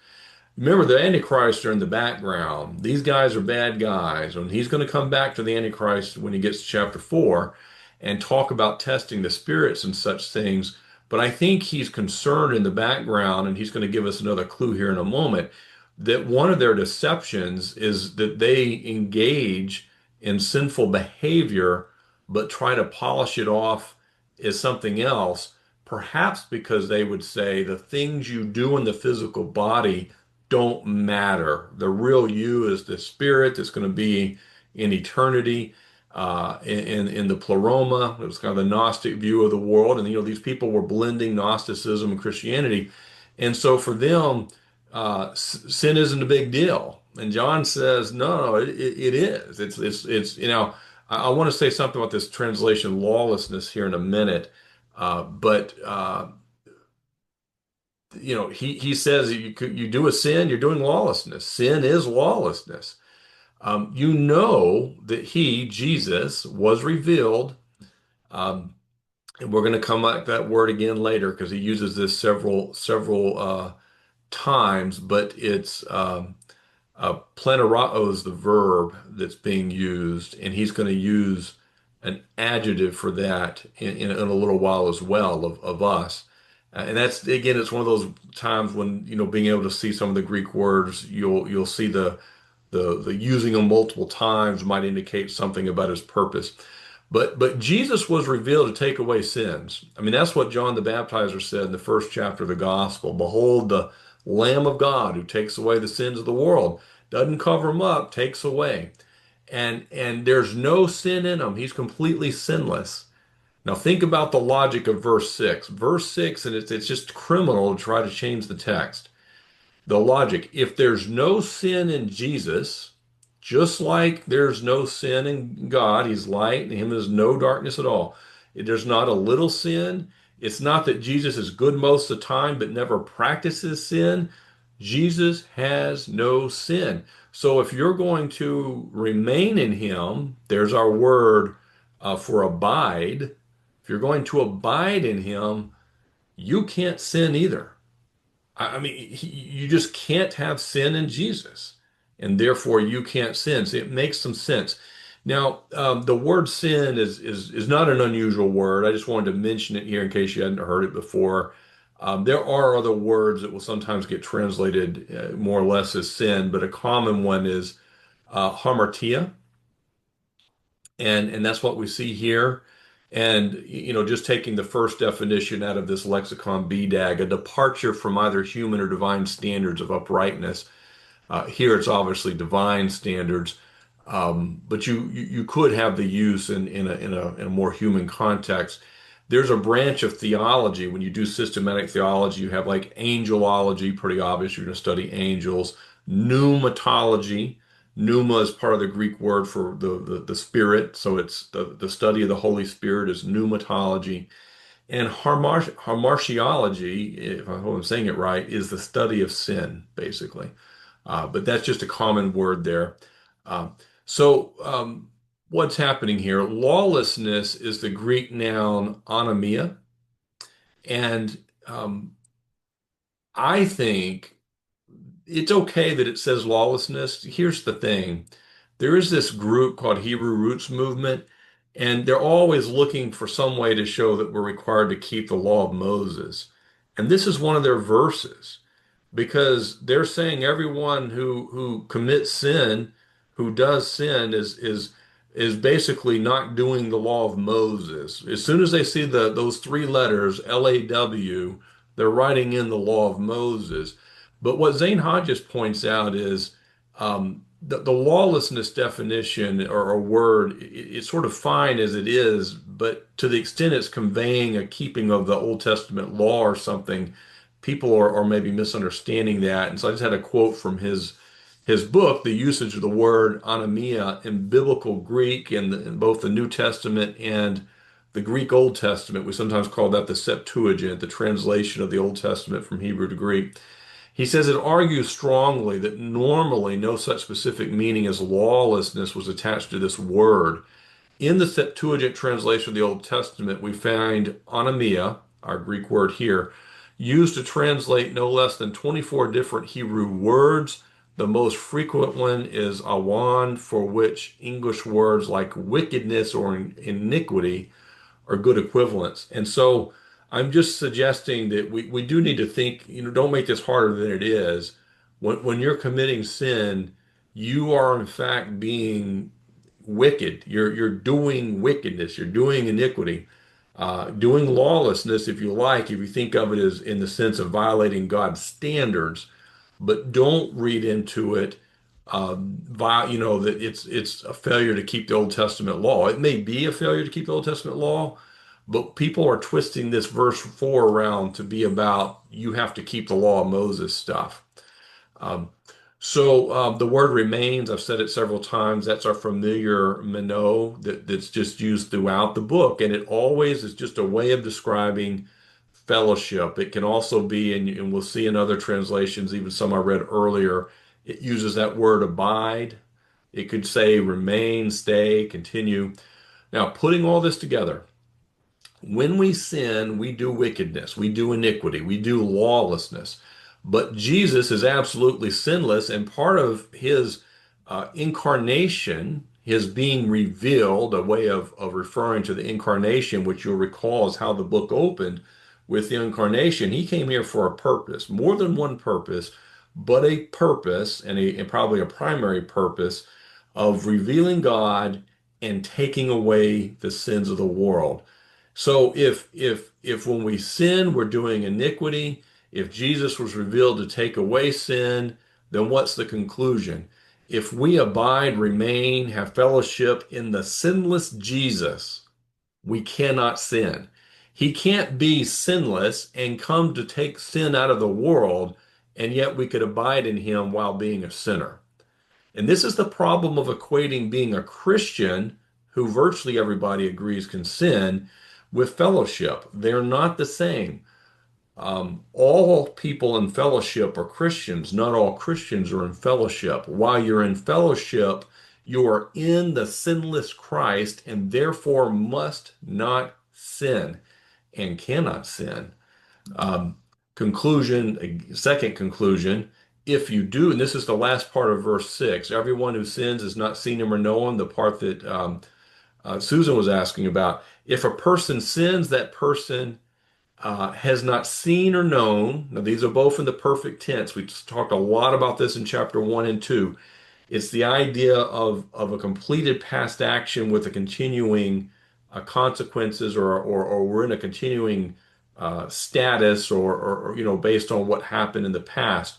Remember, the Antichrist are in the background. These guys are bad guys, and he's going to come back to the Antichrist when he gets to chapter 4 and talk about testing the spirits and such things. But I think he's concerned in the background, and he's going to give us another clue here in a moment, that one of their deceptions is that they engage in sinful behavior, but try to polish it off as something else, perhaps because they would say the things you do in the physical body don't matter. The real you is the spirit that's going to be in eternity. In the pleroma, it was kind of the Gnostic view of the world, and these people were blending Gnosticism and Christianity, and so for them, sin isn't a big deal. And John says, no, it is. It's. I want to say something about this translation lawlessness here in a minute, but he says you do a sin, you're doing lawlessness. Sin is lawlessness. You know that he, Jesus, was revealed. And we're going to come at that word again later because he uses this several times, but it's plenarao is the verb that's being used, and he's going to use an adjective for that in a little while as well of us. And that's again, it's one of those times when being able to see some of the Greek words, you'll see the using them multiple times might indicate something about his purpose. But Jesus was revealed to take away sins. I mean, that's what John the Baptizer said in the first chapter of the gospel. Behold, the Lamb of God who takes away the sins of the world. Doesn't cover them up, takes away. And there's no sin in him. He's completely sinless. Now think about the logic of verse 6. Verse 6, and it's just criminal to try to change the text. The logic, if there's no sin in Jesus, just like there's no sin in God, he's light, and in him is no darkness at all. There's not a little sin. It's not that Jesus is good most of the time, but never practices sin. Jesus has no sin. So if you're going to remain in him, there's our word for abide. If you're going to abide in him, you can't sin either. I mean, you just can't have sin in Jesus, and therefore you can't sin. So it makes some sense. Now, the word sin is not an unusual word. I just wanted to mention it here in case you hadn't heard it before. There are other words that will sometimes get translated more or less as sin, but a common one is hamartia, and that's what we see here. And just taking the first definition out of this lexicon BDAG, a departure from either human or divine standards of uprightness. Here it's obviously divine standards, but you could have the use in a more human context. There's a branch of theology. When you do systematic theology, you have like angelology, pretty obvious. You're going to study angels. Pneumatology. Pneuma is part of the Greek word for the spirit. So it's the study of the Holy Spirit is pneumatology. And hamartiology, if I'm saying it right, is the study of sin, basically. But that's just a common word there. Um, so, what's happening here? Lawlessness is the Greek noun anomia. And I think it's okay that it says lawlessness. Here's the thing. There is this group called Hebrew Roots Movement, and they're always looking for some way to show that we're required to keep the law of Moses. And this is one of their verses because they're saying everyone who commits sin, who does sin, is basically not doing the law of Moses. As soon as they see those three letters, LAW, they're writing in the law of Moses. But what Zane Hodges points out is the lawlessness definition or a word, it's sort of fine as it is, but to the extent it's conveying a keeping of the Old Testament law or something, people are maybe misunderstanding that. And so I just had a quote from his book, the usage of the word anomia in biblical Greek in both the New Testament and the Greek Old Testament. We sometimes call that the Septuagint, the translation of the Old Testament from Hebrew to Greek. He says it argues strongly that normally no such specific meaning as lawlessness was attached to this word. In the Septuagint translation of the Old Testament, we find anomia, our Greek word here, used to translate no less than 24 different Hebrew words. The most frequent one is awan, for which English words like wickedness or iniquity are good equivalents. And so I'm just suggesting that we do need to think, don't make this harder than it is. When you're committing sin, you are in fact being wicked. You're doing wickedness. You're doing iniquity, doing lawlessness, if you like, if you think of it as in the sense of violating God's standards. But don't read into it, that it's a failure to keep the Old Testament law. It may be a failure to keep the Old Testament law, but people are twisting this verse 4 around to be about you have to keep the law of Moses stuff. Um, so the word remains, I've said it several times, that's our familiar meno that's just used throughout the book. And it always is just a way of describing fellowship. It can also be, and we'll see in other translations, even some I read earlier, it uses that word abide. It could say remain, stay, continue. Now, putting all this together, when we sin, we do wickedness, we do iniquity, we do lawlessness. But Jesus is absolutely sinless, and part of his incarnation, his being revealed, a way of referring to the incarnation, which you'll recall is how the book opened with the incarnation. He came here for a purpose, more than one purpose, but a purpose, and probably a primary purpose of revealing God and taking away the sins of the world. So if when we sin, we're doing iniquity, if Jesus was revealed to take away sin, then what's the conclusion? If we abide, remain, have fellowship in the sinless Jesus, we cannot sin. He can't be sinless and come to take sin out of the world, and yet we could abide in him while being a sinner. And this is the problem of equating being a Christian, who virtually everybody agrees can sin, with fellowship. They're not the same. All people in fellowship are Christians. Not all Christians are in fellowship. While you're in fellowship, you are in the sinless Christ and therefore must not sin and cannot sin. Um, Second conclusion, if you do, and this is the last part of verse 6, everyone who sins has not seen him or know him, the part that Susan was asking about. If a person sins, that person has not seen or known. Now, these are both in the perfect tense. We just talked a lot about this in chapter 1 and 2. It's the idea of a completed past action with a continuing consequences, or we're in a continuing status, or based on what happened in the past.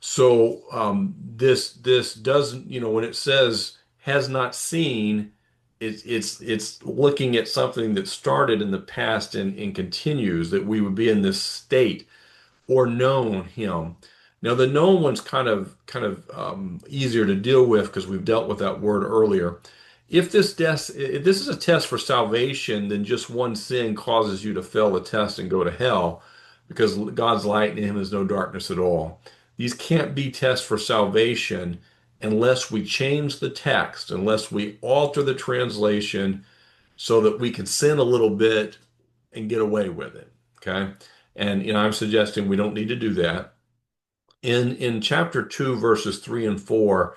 So this doesn't, when it says has not seen, it's looking at something that started in the past and continues, that we would be in this state, or known him. Now the known one's kind of easier to deal with because we've dealt with that word earlier. if this is a test for salvation, then just one sin causes you to fail the test and go to hell because God's light in him is no darkness at all. These can't be tests for salvation unless we change the text, unless we alter the translation so that we can sin a little bit and get away with it. Okay. And I'm suggesting we don't need to do that. In chapter 2, verses 3 and 4,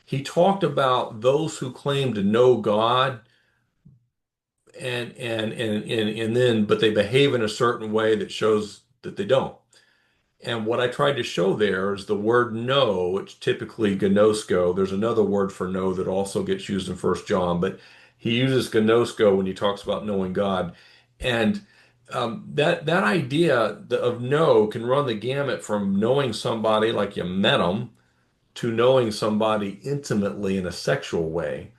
he talked about those who claim to know God and then but they behave in a certain way that shows that they don't. And what I tried to show there is the word know, which typically gnosko. There's another word for know that also gets used in First John, but he uses gnosko when he talks about knowing God. And that idea of know can run the gamut from knowing somebody like you met them to knowing somebody intimately in a sexual way.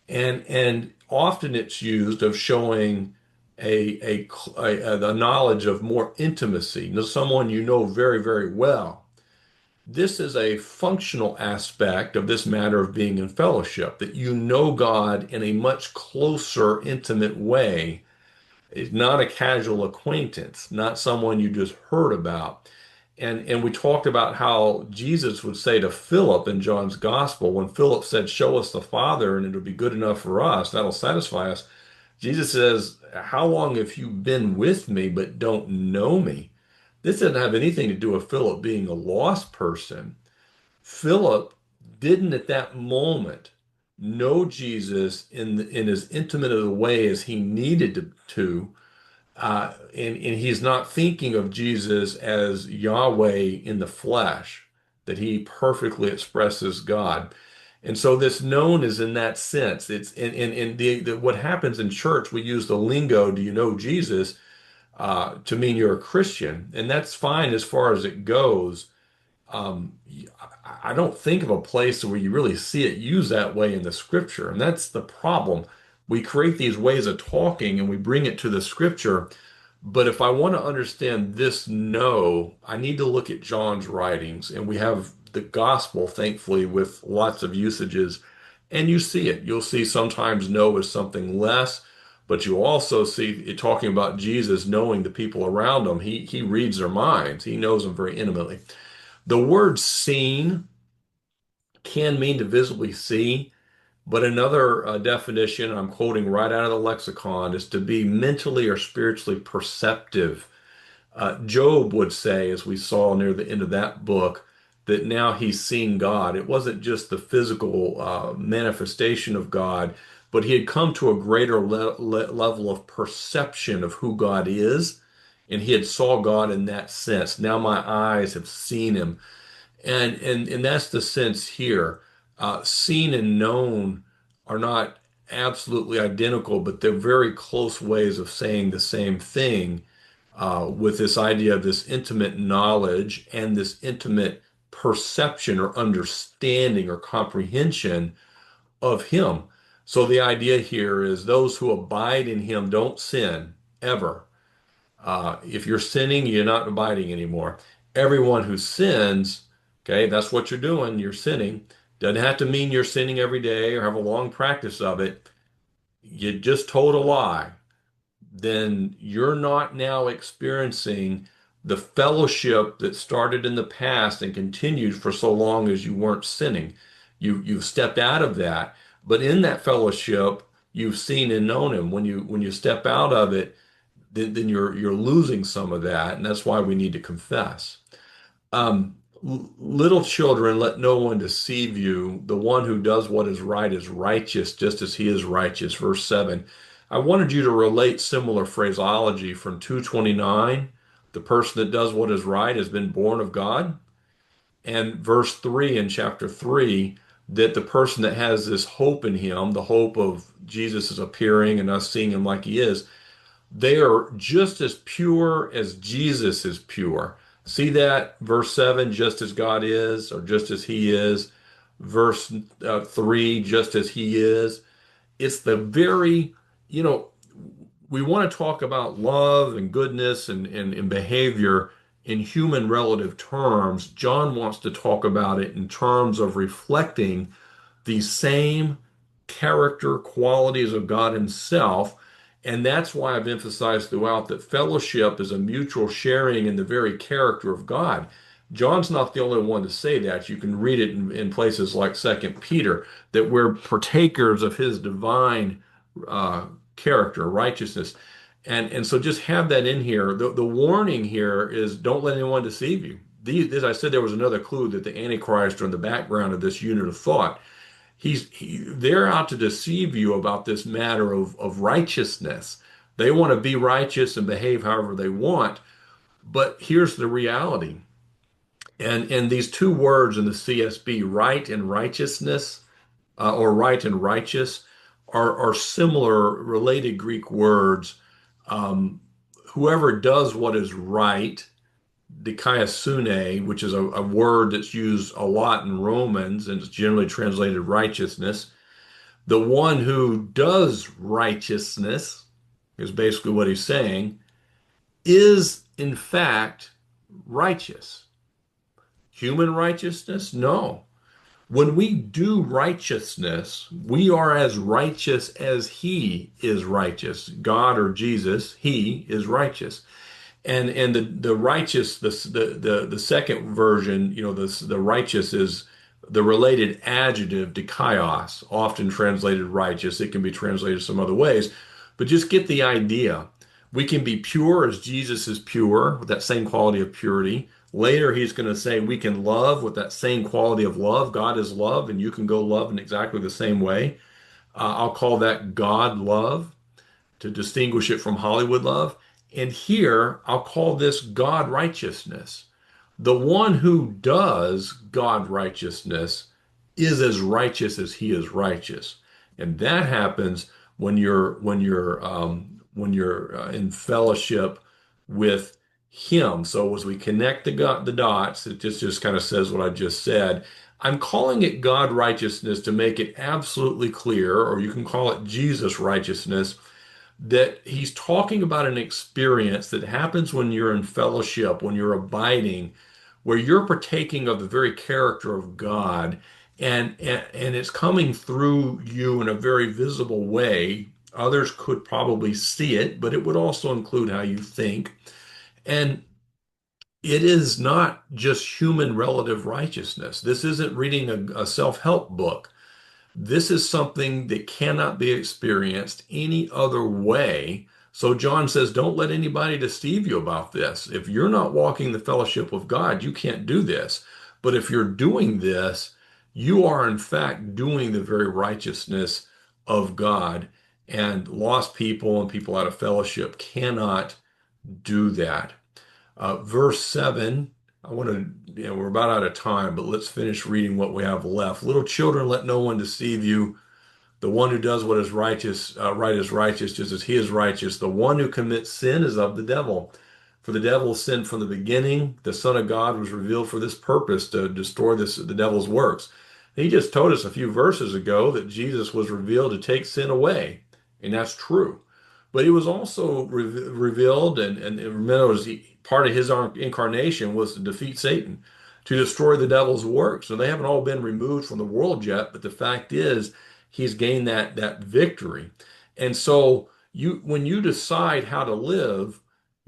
And often it's used of showing the knowledge of more intimacy, someone you know very, very well. This is a functional aspect of this matter of being in fellowship, that you know God in a much closer, intimate way. It's not a casual acquaintance, not someone you just heard about. And we talked about how Jesus would say to Philip in John's gospel, when Philip said, "Show us the Father, and it'll be good enough for us, that'll satisfy us." Jesus says, "How long have you been with me but don't know me?" This doesn't have anything to do with Philip being a lost person. Philip didn't at that moment know Jesus in as intimate of a way as he needed to, and he's not thinking of Jesus as Yahweh in the flesh, that he perfectly expresses God. And so this known is in that sense. It's in what happens in church, we use the lingo, do you know Jesus, to mean you're a Christian. And that's fine as far as it goes. Um, I don't think of a place where you really see it used that way in the scripture. And that's the problem. We create these ways of talking and we bring it to the scripture. But if I want to understand this no, I need to look at John's writings. And we have the gospel, thankfully, with lots of usages. And you see it. You'll see sometimes no is something less, but you also see it talking about Jesus knowing the people around him. He reads their minds. He knows them very intimately. The word seen can mean to visibly see, but another definition, I'm quoting right out of the lexicon, is to be mentally or spiritually perceptive. Job would say, as we saw near the end of that book, that now he's seen God. It wasn't just the physical manifestation of God, but he had come to a greater level of perception of who God is, and he had saw God in that sense. Now my eyes have seen him. And that's the sense here. Seen and known are not absolutely identical, but they're very close ways of saying the same thing, with this idea of this intimate knowledge and this intimate perception or understanding or comprehension of Him. So the idea here is those who abide in Him don't sin ever. If you're sinning, you're not abiding anymore. Everyone who sins, okay, that's what you're doing, you're sinning. Doesn't have to mean you're sinning every day or have a long practice of it. You just told a lie. Then you're not now experiencing the fellowship that started in the past and continued for so long as you weren't sinning. You've stepped out of that, but in that fellowship, you've seen and known Him. When you step out of it, then you're losing some of that, and that's why we need to confess. Little children, let no one deceive you. The one who does what is right is righteous, just as he is righteous. Verse 7. I wanted you to relate similar phraseology from 2:29. The person that does what is right has been born of God. And verse 3 in chapter 3, that the person that has this hope in him, the hope of Jesus' appearing and us seeing him like he is, they are just as pure as Jesus is pure. See that? Verse 7, just as God is, or just as he is. Verse 3, just as he is. It's the very, we want to talk about love and goodness and behavior in human relative terms. John wants to talk about it in terms of reflecting the same character qualities of God Himself. And that's why I've emphasized throughout that fellowship is a mutual sharing in the very character of God. John's not the only one to say that. You can read it in places like Second Peter, that we're partakers of His divine uh, character, righteousness. And so just have that in here. The warning here is don't let anyone deceive you. As I said, there was another clue that the Antichrist are in the background of this unit of thought. They're out to deceive you about this matter of righteousness. They want to be righteous and behave however they want. But here's the reality. And these two words in the CSB, right and righteousness, or right and righteous, are similar, related Greek words. Um, Whoever does what is right, dikaiosune, which is a word that's used a lot in Romans and it's generally translated righteousness. The one who does righteousness, is basically what he's saying, is in fact righteous. Human righteousness? No. When we do righteousness, we are as righteous as He is righteous. God or Jesus, He is righteous. And the righteous, the second version, the righteous is the related adjective dikaios, often translated righteous. It can be translated some other ways, but just get the idea. We can be pure as Jesus is pure, with that same quality of purity. Later, he's going to say we can love with that same quality of love. God is love, and you can go love in exactly the same way. I'll call that God love to distinguish it from Hollywood love. And here, I'll call this God righteousness. The one who does God righteousness is as righteous as He is righteous, and that happens when you're in fellowship with Him. So as we connect the dots, it just kind of says what I just said. I'm calling it God righteousness to make it absolutely clear, or you can call it Jesus righteousness, that he's talking about an experience that happens when you're in fellowship, when you're abiding, where you're partaking of the very character of God, and it's coming through you in a very visible way. Others could probably see it, but it would also include how you think. And it is not just human relative righteousness. This isn't reading a self-help book. This is something that cannot be experienced any other way. So John says, don't let anybody deceive you about this. If you're not walking the fellowship of God, you can't do this. But if you're doing this, you are in fact doing the very righteousness of God. And lost people and people out of fellowship cannot do that. Verse 7, I want to, we're about out of time, but let's finish reading what we have left. Little children, let no one deceive you. The one who does what is righteous, right is righteous, just as he is righteous. The one who commits sin is of the devil. For the devil sinned from the beginning. The Son of God was revealed for this purpose, to destroy the devil's works. He just told us a few verses ago that Jesus was revealed to take sin away, and that's true. But he was also revealed, and remember, part of his incarnation was to defeat Satan, to destroy the devil's works. So they haven't all been removed from the world yet, but the fact is, he's gained that victory. And so when you decide how to live,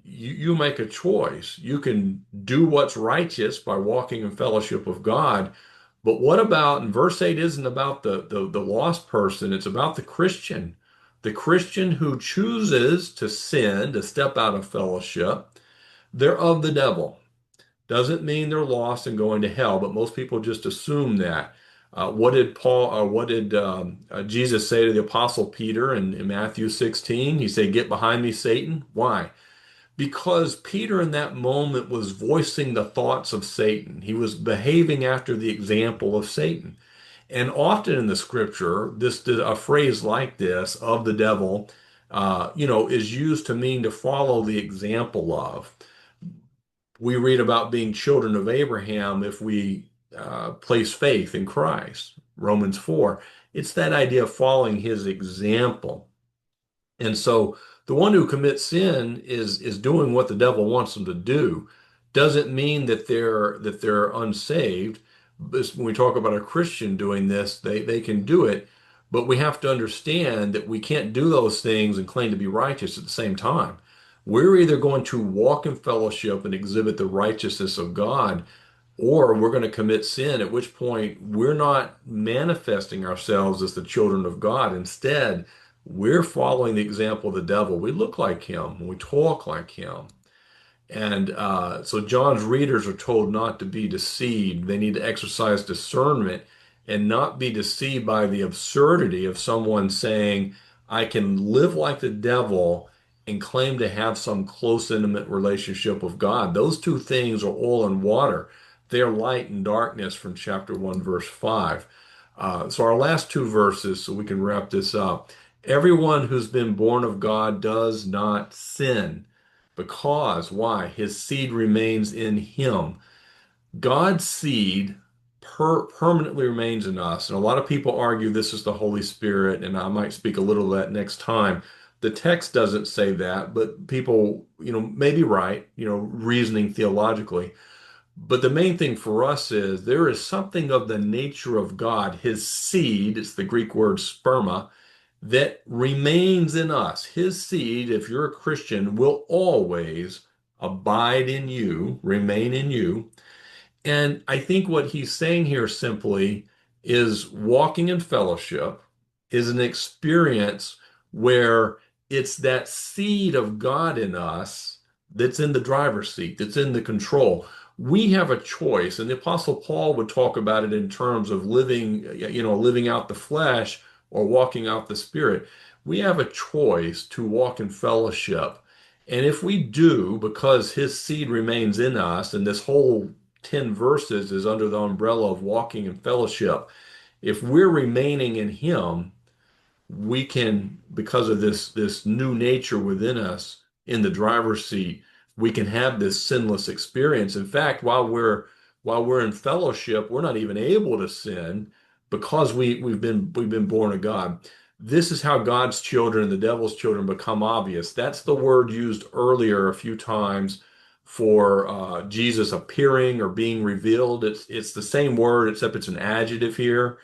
you make a choice. You can do what's righteous by walking in fellowship with God. But what about, and verse 8 isn't about the lost person, it's about the Christian. The Christian who chooses to sin, to step out of fellowship, they're of the devil. Doesn't mean they're lost and going to hell, but most people just assume that. What did Jesus say to the Apostle Peter in Matthew 16? He said, "Get behind me, Satan." Why? Because Peter in that moment was voicing the thoughts of Satan. He was behaving after the example of Satan. And often in the scripture, a phrase like this, of the devil, is used to mean to follow the example of. We read about being children of Abraham if we place faith in Christ, Romans 4. It's that idea of following his example. And so the one who commits sin is doing what the devil wants them to do. Doesn't mean that they're unsaved. When we talk about a Christian doing this, they can do it. But we have to understand that we can't do those things and claim to be righteous at the same time. We're either going to walk in fellowship and exhibit the righteousness of God, or we're going to commit sin, at which point we're not manifesting ourselves as the children of God. Instead, we're following the example of the devil. We look like him, we talk like him. And so John's readers are told not to be deceived. They need to exercise discernment and not be deceived by the absurdity of someone saying, I can live like the devil and claim to have some close, intimate relationship with God. Those two things are oil and water. They're light and darkness from chapter 1, verse 5. So our last two verses, so we can wrap this up. Everyone who's been born of God does not sin. Because, why? His seed remains in him. God's seed permanently remains in us. And a lot of people argue this is the Holy Spirit, and I might speak a little of that next time. The text doesn't say that, but people, may be right, reasoning theologically. But the main thing for us is there is something of the nature of God, his seed, it's the Greek word sperma, that remains in us. His seed, if you're a Christian, will always abide in you, remain in you. And I think what he's saying here simply is walking in fellowship is an experience where it's that seed of God in us that's in the driver's seat, that's in the control. We have a choice, and the Apostle Paul would talk about it in terms of living out the flesh or walking out the Spirit. We have a choice to walk in fellowship. And if we do, because his seed remains in us, and this whole 10 verses is under the umbrella of walking in fellowship, if we're remaining in him, we can, because of this new nature within us in the driver's seat, we can have this sinless experience. In fact, while we're in fellowship, we're not even able to sin because we've been born of God. This is how God's children and the devil's children become obvious. That's the word used earlier a few times for Jesus appearing or being revealed. It's the same word, except it's an adjective here.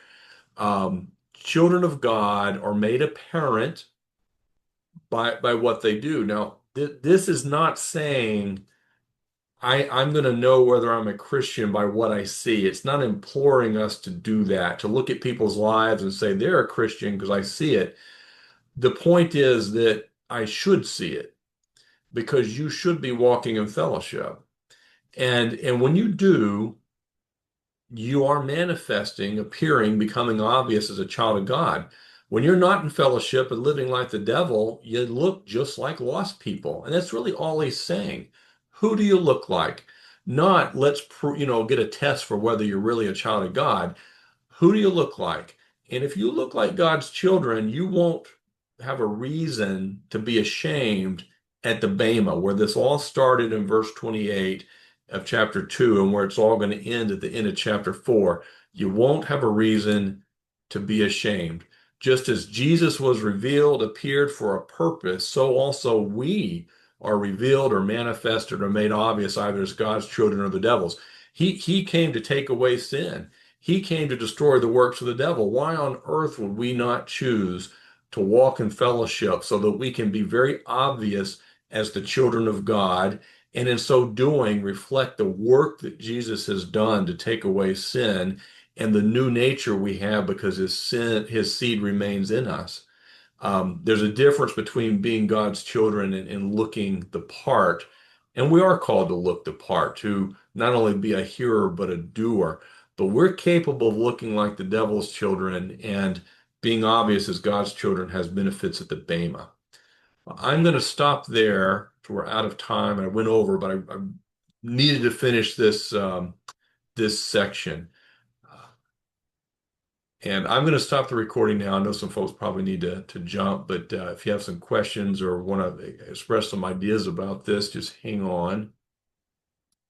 Children of God are made apparent by what they do. Now, this is not saying I'm going to know whether I'm a Christian by what I see. It's not imploring us to do that, to look at people's lives and say they're a Christian because I see it. The point is that I should see it because you should be walking in fellowship. And when you do, you are manifesting, appearing, becoming obvious as a child of God. When you're not in fellowship and living like the devil, you look just like lost people. And that's really all he's saying. Who do you look like? Not let's get a test for whether you're really a child of God. Who do you look like? And if you look like God's children, you won't have a reason to be ashamed at the Bema, where this all started in verse 28 of chapter 2 and where it's all going to end at the end of chapter 4. You won't have a reason to be ashamed. Just as Jesus was revealed, appeared for a purpose, so also we are revealed or manifested or made obvious either as God's children or the devil's. He came to take away sin. He came to destroy the works of the devil. Why on earth would we not choose to walk in fellowship so that we can be very obvious as the children of God, and in so doing reflect the work that Jesus has done to take away sin and the new nature we have because his seed remains in us? There's a difference between being God's children and looking the part. And we are called to look the part, to not only be a hearer, but a doer. But we're capable of looking like the devil's children, and being obvious as God's children has benefits at the Bema. I'm going to stop there. We're out of time. I went over, but I needed to finish this section. And I'm going to stop the recording now. I know some folks probably need to jump, but if you have some questions or want to express some ideas about this, just hang on.